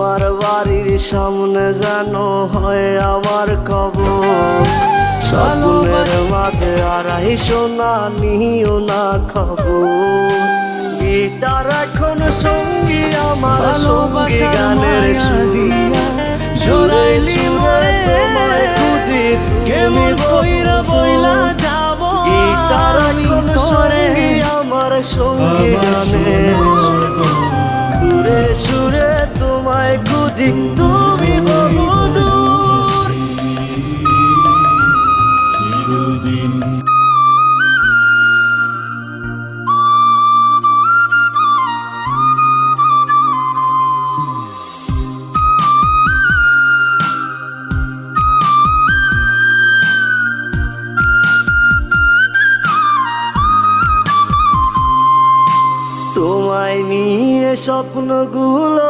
তোমার বাড়ির সামনে যেন হয় আমার কবর। স্বপ্নের মাঝে আড়াই সোনা নিও না খবর। গিটার এখন সঙ্গী আমার, সঙ্গী গানের সুদিয়া জোরাইলি মোরে তোমায় খুঁজি তুমি কইরা বইলা যাব। গিটার এখন সঙ্গী আমার, সঙ্গী গানের সুরে সুরে তোমায় খুঁজি তুমি বহু দূর। চিরদিন তোমায় নিয়ে স্বপ্নগুলো